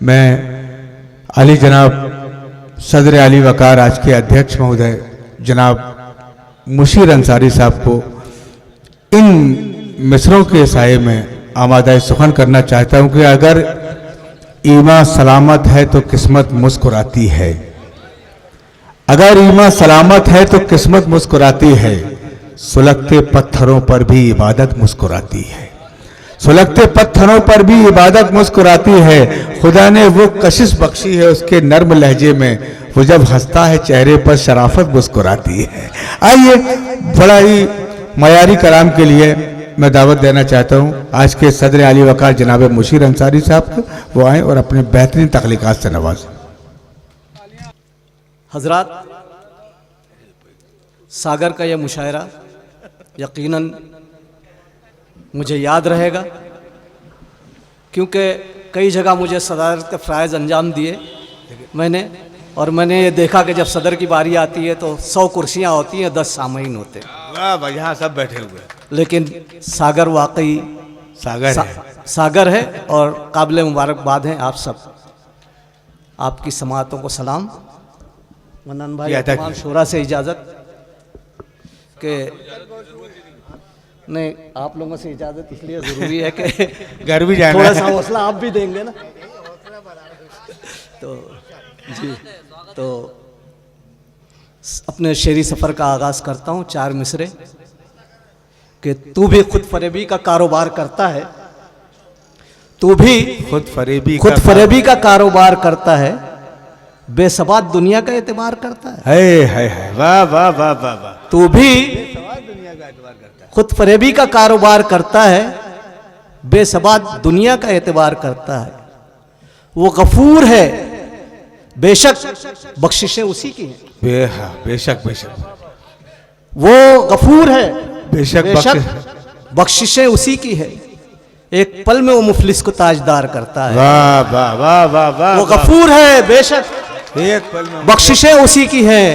मैं अली जनाब सदर अली वकार आज के अध्यक्ष महोदय जनाब मुशीर अंसारी साहब को इन मिसरों के साये में आमादाए सुखन करना चाहता हूं कि अगर ईमान सलामत है तो किस्मत मुस्कुराती है, अगर ईमान सलामत है तो किस्मत मुस्कुराती है, सुलगते पत्थरों पर भी इबादत मुस्कुराती है, सुलगते पत्थरों पर भी इबादत मुस्कुराती है। खुदा ने वो कशिश बख्शी है उसके नर्म लहजे में, वो जब हंसता है चेहरे पर शराफत मुस्कुराती है। आइए बड़ा ही मयारी कलाम के लिए मैं दावत देना चाहता हूं आज के सदर अली वकार जनाब मुशीर अंसारी साहब को, वो आए और अपने बेहतरीन तख्लीकात से नवाजें। हजरात, सागर का यह मुशायरा यकीनन मुझे याद रहेगा, क्योंकि कई जगह मुझे सदारत के फ़राइज़ अंजाम दिए मैंने, और मैंने ये देखा कि जब सदर की बारी आती है तो 100 कुर्सियाँ होती हैं, 10 सामीन होते हैं। वाह, यहाँ सब बैठे हुए, लेकिन सागर वाकई सागर है और काबिल मुबारकबाद हैं आप सब। आपकी समातों को सलाम। मन्नान भाई तमाम शोरा से इजाज़त के नहीं, आप लोगों से इजाज़त इसलिए ज़रूरी है कि घर भी जाना, थोड़ा सा हौसला आप भी देंगे ना। तो जी, तो अपने शेरी सफ़र का आगाज़ करता हूँ। 4 मिसरे कि तू भी खुद फरेबी का कारोबार करता है, तू भी खुद फरेबी का कारोबार करता है, बेसबात दुनिया का एतबार करता है। वाह वाह वाह वाह वाह। तू भी खुद फरेबी का कारोबार करता है, बेसबात दुनिया का एतबार करता है। वो गफूर है, बेशक बख्शिशें उसी की हैं। बेशक बेशक वो गफूर है, बेशक बख्शिशें उसी की है। एक पल में वो मुफलिस को ताजदार करता है। वाह वाह वाह वाह वाह। वो गफूर है, बेशक एक पल में बख्शिशें उसी की हैं,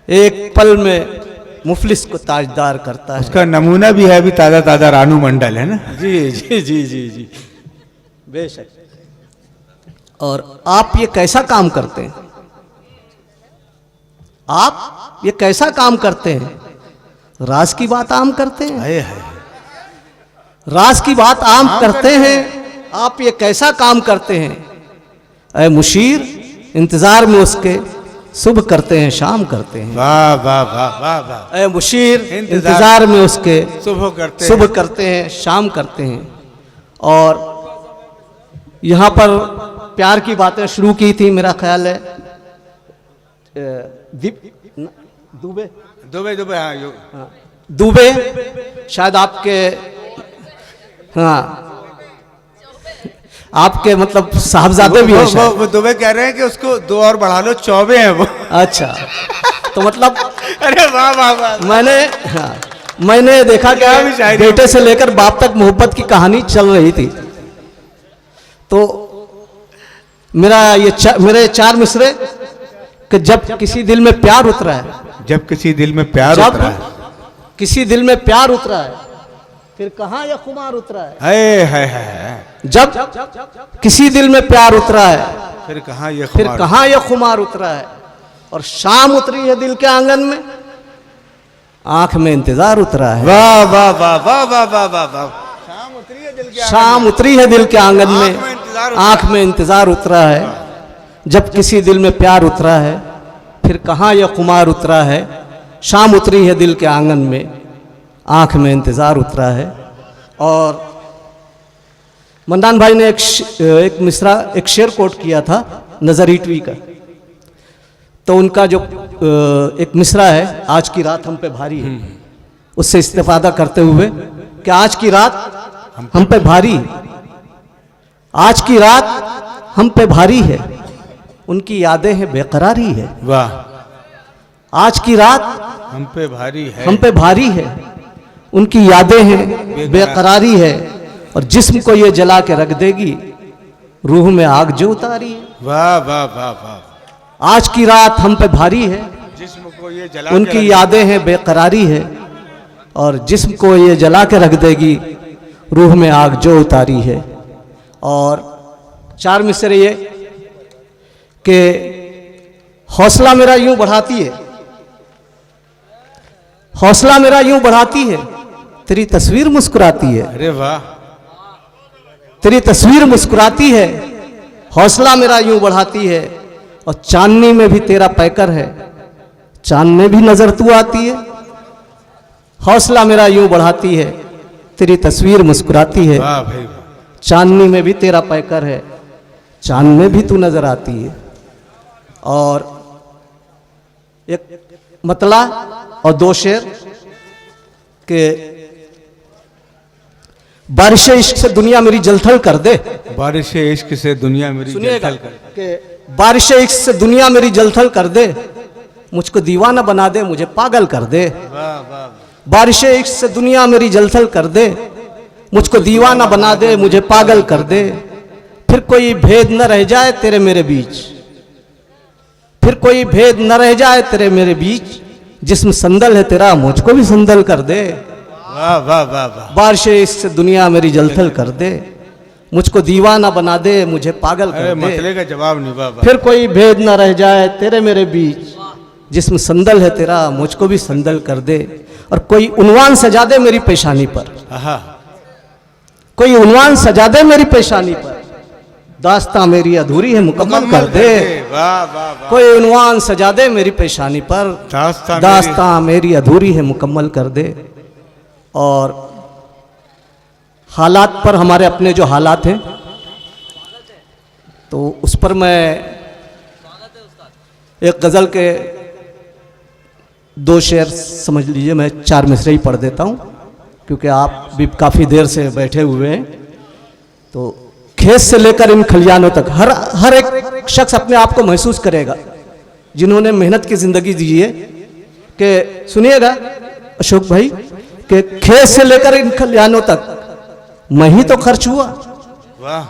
एक पल में मुफलिस को ताजदार करता है। उसका नमूना भी है अभी ताज़ा ताज़ा, रानू मंडल है ना। जी जी जी जी जी, बेशक। और आप ये कैसा काम करते हैं, आप ये कैसा काम करते हैं? राज की बात आम करते हैं, राज की बात आम करते हैं। आप ये कैसा काम करते हैं? ऐ मुशीर, इंतजार में उसके सुबह करते हैं, शाम करते हैं। वाह वाह वाह वाह वाह। ऐ मुशीर, इंतजार में उसके सुबह करते हैं, शाम करते हैं। और यहाँ पर प्यार की बातें शुरू की थी, मेरा ख्याल है दुबे दुबे दुबे, हाँ दुबे शायद आपके, हाँ आपके मतलब साहबजादे भी हैं। वो दुबे कह रहे हैं कि उसको 2 और बढ़ा लो, 24 हैं वो। अच्छा, तो मतलब अरे वाह वाह वाह। मैंने देखा कि बेटे से लेकर बाप तक मोहब्बत की कहानी चल रही थी। तो मेरे 4 मिसरे कि जब किसी दिल में प्यार उतरा है, जब किसी दिल में प्यार उतरा है, किसी दिल में प्यार उतरा है, फिर कहाँ यह खुमार उतरा है। जब किसी दिल में प्यार उतरा है, फिर कहाँ यह खुमार उतरा है। और शाम उतरी है दिल के आंगन में, आंख में इंतजार उतरा है। वाह वाह वाह वाह वाह वाह वाह वाह। शाम उतरी है दिल के आंगन में, आंख में इंतजार उतरा है। जब किसी दिल में प्यार उतरा है, फिर कहाँ यह खुमार उतरा है। शाम उतरी है दिल के आंगन में, आंख में इंतजार उतरा है। और मन्नान भाई ने एक मिसरा, एक शेर कोट किया था नजर ईटवी का। तो उनका जो एक मिसरा है, आज की रात हम पे भारी है, उससे इस्तेफादा करते हुए कि आज की रात हम पे भारी, आज की रात हम पे भारी है, उनकी यादें हैं बेकरारी है। वाह। आज की रात हम पे भारी है, हम पे भारी है, उनकी यादें हैं बेकरारी है। और जिस्म को ये जला के रख देगी, रूह में आग जो उतारी है। वाह वाह वाह वाह। आज की रात हम पे भारी है, जिस्म को ये जला, उनकी यादें हैं बेकरारी है। और जिस्म को ये जला के रख देगी, रूह में आग जो उतारी है। और चार मिसरे ये कि हौसला मेरा यूं बढ़ाती है, हौसला मेरा यूं बढ़ाती है, तेरी तस्वीर मुस्कुराती है। अरे वाह, तेरी तस्वीर मुस्कुराती है, हौसला मेरा यूं बढ़ाती है। और चांदनी में भी तेरा पैकर है, चांद में भी नजर तू आती है। हौसला मेरा यूं बढ़ाती है, तेरी तस्वीर मुस्कुराती है। वाह भाई वाह। चांदनी में भी तेरा पैकर है, चांद में भी तू नजर आती है। और एक मतला और दो शेर के बारिश इश्क से दुनिया मेरी जलथल कर दे। बारिश इश्क से दुनिया मेरी सुनिएगा जलथल कर। कि बारिश इश्क से दुनिया मेरी जलथल कर दे, मुझको दीवाना बना दे, मुझे पागल कर दे। वाह वाह। बारिश इश्क से दुनिया मेरी जलथल कर दे, मुझको दीवाना बना दे, मुझे पागल कर दे। फिर कोई भेद न रह जाए तेरे मेरे बीच, फिर कोई भेद न रह जाए तेरे मेरे बीच। जिस्म संदल है तेरा, मुझको भी संदल कर दे। वाह वाह वाह वाह। बारिश इश्क से दुनिया मेरी जलथल कर दे, मुझको दीवाना बना दे, मुझे पागल अरे कर दे। मतले का जवाब नहीं। वाह वाह। फिर कोई भेद न रह जाए तेरे मेरे बीच, जिस्म संदल है तेरा, मुझको भी संदल कर दे। और कोई उन्वान सजा दे मेरी पेशानी पर, आहा। कोई उन्वान सजा दे मेरी पेशानी पर, दास्तां मेरी अधूरी है मुकम्मल कर दे। वाह वाह वाह। कोई उन्वान सजा दे मेरी पेशानी पर, दास्तां मेरी अधूरी है मुकम्मल कर दे। और हालात पर, हमारे अपने जो हालात हैं, तो उस पर मैं एक गज़ल के दो शेर समझ लीजिए, मैं चार मिसरे ही पढ़ देता हूँ क्योंकि आप भी काफ़ी देर से बैठे हुए हैं। तो खेत से लेकर इन खलियानों तक हर एक शख्स अपने आप को महसूस करेगा जिन्होंने मेहनत की ज़िंदगी जी है। कि सुनिएगा अशोक भाई, कि खेत से लेकर इन खलियानों तक मैं ही तो खर्च हुआ। वाह।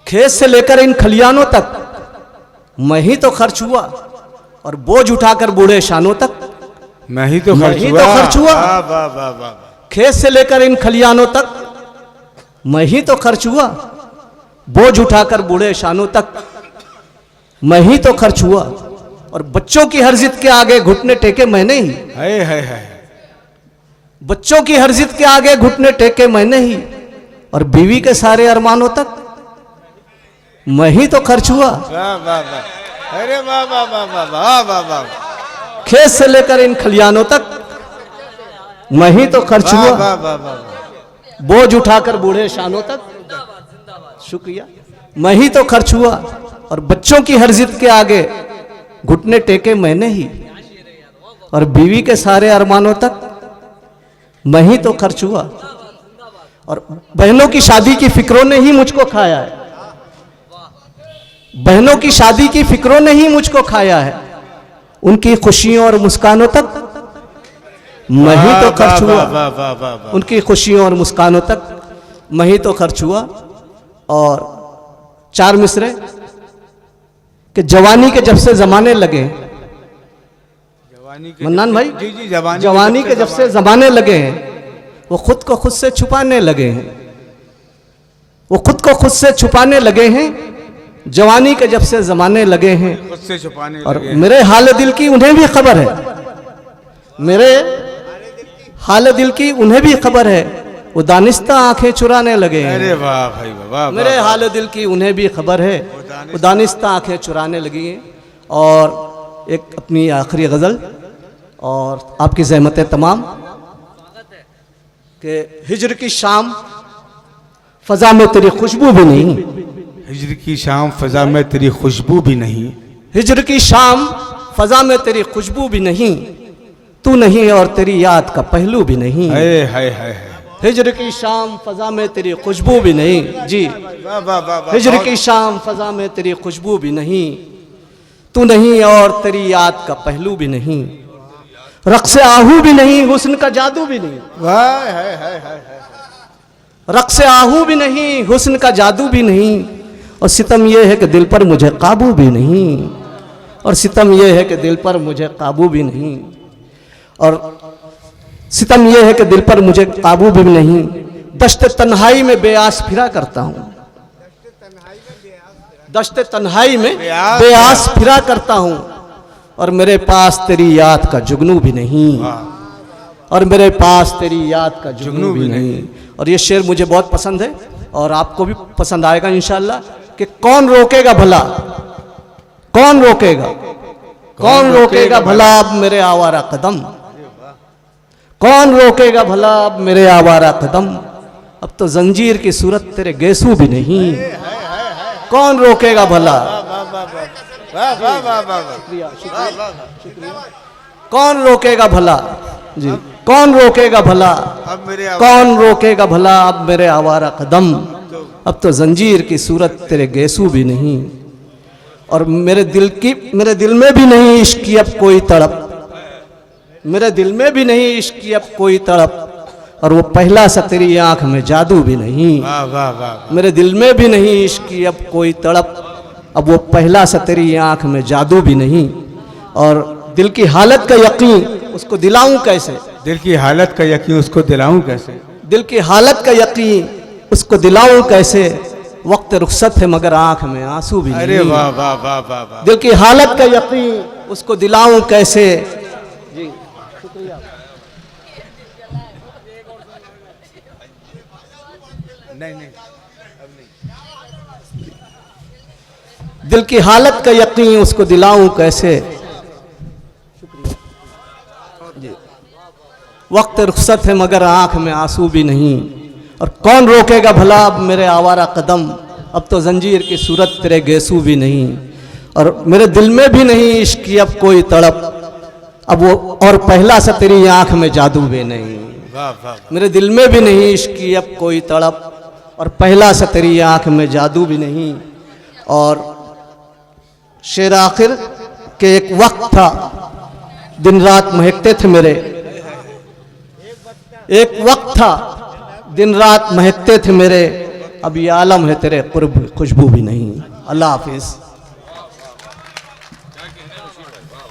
खेत से लेकर इन खलियानों तक मैं ही तो खर्च हुआ, और बोझ उठाकर बूढ़े शानों तक मैं ही तो खर्च हुआ। वाह वाह वाह वाह। खेत से लेकर इन खलियानों तक मैं ही तो खर्च हुआ, बोझ उठाकर बूढ़े शानों तक मैं ही तो खर्च हुआ। और बच्चों की हर जिद के आगे घुटने टेके मैंने ही, है। बच्चों की हर जिद के आगे घुटने टेके मैंने ही। और बीवी के सारे अरमानों तक मैं ही तो खर्च हुआ। वाह वाह वाह। अरे वाह वाह वाह वाह वाह वाह वाह। खेत से लेकर इन खलियानों तक मैं ही तो खर्च हुआ, वाह वाह वाह। बोझ उठाकर बूढ़े शानों तक, शुक्रिया, मैं ही तो खर्च हुआ। और बच्चों की हर जिद के आगे घुटने टेके मैंने ही, और बीवी के सारे अरमानों तक मैं ही तो खर्च हुआ। और बहनों की शादी की फिक्रों ने ही मुझको खाया है, बहनों की शादी की फिक्रों ने ही मुझको खाया है। उनकी खुशियों और मुस्कानों तक मैं ही तो खर्च हुआ, उनकी खुशियों और मुस्कानों तक मैं ही तो खर्च हुआ। और चार मिसरे कि जवानी के जब से जमाने लगे, मन्नान भाई जी जी, जवानी के जब से जमाने लगे हैं, वो खुद को खुद से छुपाने लगे हैं, वो खुद को खुद से छुपाने लगे हैं। जवानी के जब से जमाने लगे हैं, खुद से छुपाने और लगे। मेरे हाल दिल की उन्हें भी खबर है, मेरे हाल दिल की उन्हें भी खबर है, वो दानिस्ता आंखें चुराने लगे हैं। अरे वाह भाई वाह। मेरे हाल दिल की उन्हें भी खबर है, वो दानिस्ता आंखें चुराने लगी हैं। और एक अपनी आखिरी गज़ल और आपकी ज़हमत तमाम कि हिजर की शाम फ़ज़ा में तेरी खुशबू भी नहीं, हिजर की शाम फ़ज़ा में तेरी खुशबू भी नहीं, हिजर की शाम फ़ज़ा में तेरी खुशबू भी नहीं, तू नहीं और तेरी याद का पहलू भी नहीं। है। हिजर की शाम फ़ज़ा में तेरी खुशबू भी नहीं, जी वाह वाह वाह। हिजर की शाम फ़ज़ा में तेरी खुशबू भी नहीं, तू नहीं और तेरी याद का पहलू भी नहीं, रक़्स आहू भी नहीं, हुस्न का जादू भी नहीं। वाह है। रक़्स आहू भी नहीं, हुस्न का जादू भी नहीं, और सितम यह है कि दिल पर मुझे काबू भी नहीं, और सितम यह है कि दिल पर मुझे काबू भी नहीं, और सितम यह है कि दिल पर मुझे काबू भी नहीं। दश्त तन्हाई में बेआस फिरा करता हूँ, दश्ते तन्हाई में बेआस बेआस फिरा करता हूँ और मेरे पास तेरी याद का जुगनू भी नहीं, और मेरे पास तेरी याद का जुगनू भी नहीं। और ये शेर मुझे बहुत पसंद है और आपको भी पसंद आएगा इंशाल्लाह। कि कौन रोकेगा भला, कौन रोकेगा, कौन रोकेगा भला अब मेरे आवारा कदम, कौन रोकेगा भला अब मेरे आवारा कदम, अब तो जंजीर की सूरत तेरे गेसू भी नहीं, कौन रोकेगा भला, कौन रोकेगा भला जी, कौन रोकेगा भला, कौन रोकेगा भला अब मेरे आवारा कदम, अब तो जंजीर की सूरत तेरे गेसू भी नहीं। और मेरे दिल में भी नहीं इश्क की अब कोई तड़प, मेरे दिल में भी नहीं इश्क की अब कोई तड़प, और वो पहला सा तेरी आंख में जादू भी नहीं। मेरे दिल में भी नहीं इश्क की अब कोई तड़प, अब वो पहला सा तेरी आंख में जादू भी नहीं। और दिल की हालत का यकीन उसको दिलाऊं कैसे, दिल की हालत का यकीन उसको दिलाऊं कैसे, दिल की हालत का यकीन उसको दिलाऊं कैसे, वक्त रुखसत है मगर आंख में आंसू भी नहीं। अरे वाह वाह वाह वाह वाह। दिल की हालत का यकीन उसको दिलाऊं कैसे जी। शुक्रिया। नहीं नहीं दिल की हालत का यकीन उसको दिलाऊं कैसे, वक्त रुखसत है मगर आंख में आंसू भी नहीं। और कौन रोकेगा भला अब मेरे आवारा कदम, अब तो जंजीर की सूरत तेरे गेसू भी नहीं। और मेरे दिल में भी नहीं इश्क की अब कोई तड़प, अब वो और पहला सा तेरी आंख में जादू भी नहीं। मेरे दिल में भी नहीं इश्क की अब कोई तड़प, और पहला सा तेरी आंख में जादू भी नहीं। और शेर आखिर के एक वक्त था दिन रात महकते थे मेरे, एक वक्त था दिन रात महकते थे मेरे, अब ये आलम है तेरे कुर्ब खुशबू भी नहीं। अल्लाह हाफिज।